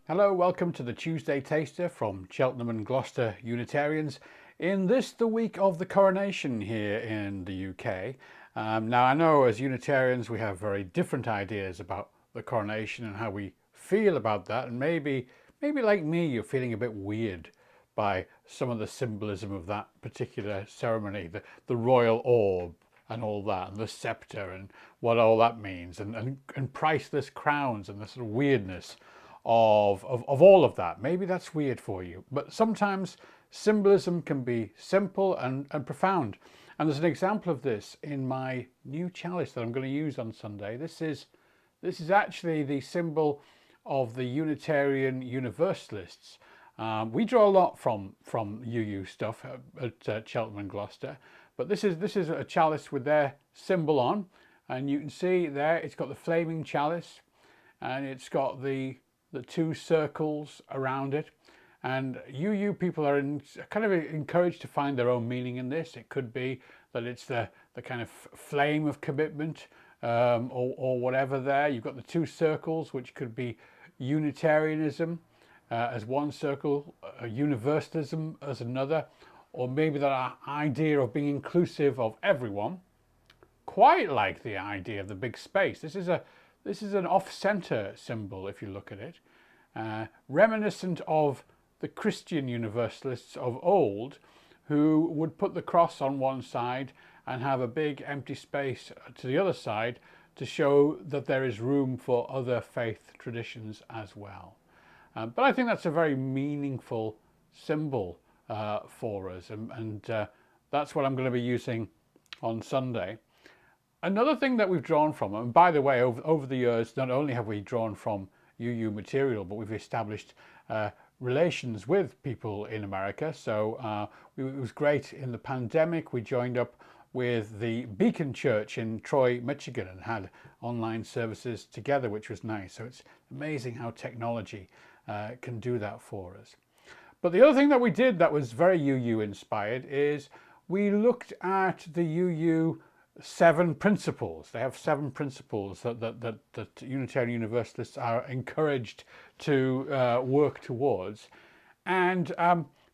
Hello, welcome to the Tuesday Taster from Cheltenham and Gloucester Unitarians. In this, the week of the coronation here in the UK. Now I know as Unitarians we have very different ideas about the coronation and how we feel about that, and maybe like me you're feeling a bit weird by some of the symbolism of that particular ceremony, the royal orb and all that, and the scepter and what all that means, and priceless crowns and the sort of weirdness of all of that. Maybe that's weird for you, but sometimes symbolism can be simple and profound. And there's an example of this in my new chalice that I'm going to use on Sunday. This is actually the symbol of the Unitarian Universalists. We draw a lot from UU stuff at Cheltenham and Gloucester, but this is a chalice with their symbol on, and you can see there it's got the flaming chalice, and it's got the two circles around it. And UU people are kind of encouraged to find their own meaning in this. It could be that it's the kind of flame of commitment, or whatever there. You've got the two circles, which could be Unitarianism as one circle, Universalism as another, or maybe that idea of being inclusive of everyone, quite like the idea of the big space. This is an off-center symbol if you look at it, reminiscent of the Christian Universalists of old, who would put the cross on one side and have a big empty space to the other side to show that there is room for other faith traditions as well. But I think that's a very meaningful symbol for us, and that's what I'm going to be using on Sunday. Another thing that we've drawn from, and by the way, over the years, not only have we drawn from UU material, but we've established relations with people in America. So it was great in the pandemic. We joined up with the Beacon Church in Troy, Michigan, and had online services together, which was nice. So it's amazing how technology can do that for us. But the other thing that we did that was very UU inspired is we looked at the UU 7 principles. They have 7 principles that Unitarian Universalists are encouraged to work towards. And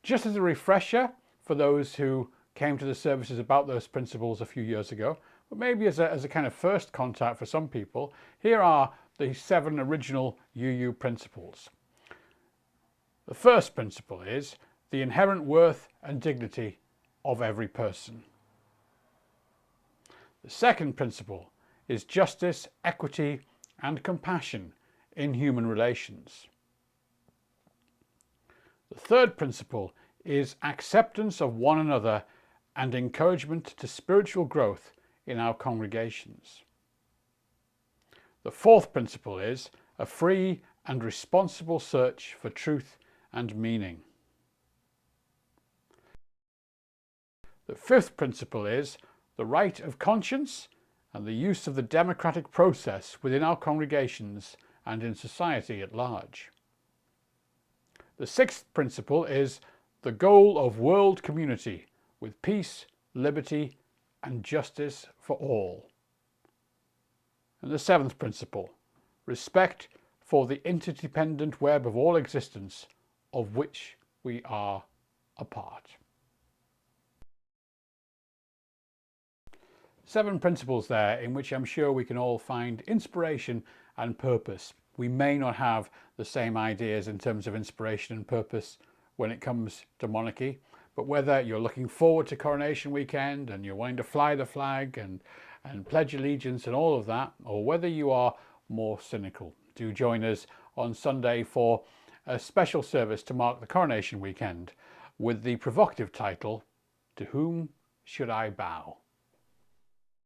just as a refresher for those who came to the services about those principles a few years ago, but maybe as a kind of first contact for some people, here are the 7 original UU principles. The first principle is the inherent worth and dignity of every person. The second principle is justice, equity, and compassion in human relations. The third principle is acceptance of one another and encouragement to spiritual growth in our congregations. The fourth principle is a free and responsible search for truth and meaning. The fifth principle is the right of conscience and the use of the democratic process within our congregations and in society at large. The sixth principle is the goal of world community with peace, liberty, and justice for all. And the seventh principle, respect for the interdependent web of all existence of which we are a part. 7 principles there in which I'm sure we can all find inspiration and purpose. We may not have the same ideas in terms of inspiration and purpose when it comes to monarchy, but whether you're looking forward to coronation weekend and you're wanting to fly the flag and pledge allegiance and all of that, or whether you are more cynical, do join us on Sunday for a special service to mark the coronation weekend with the provocative title, "To Whom Should I Bow?"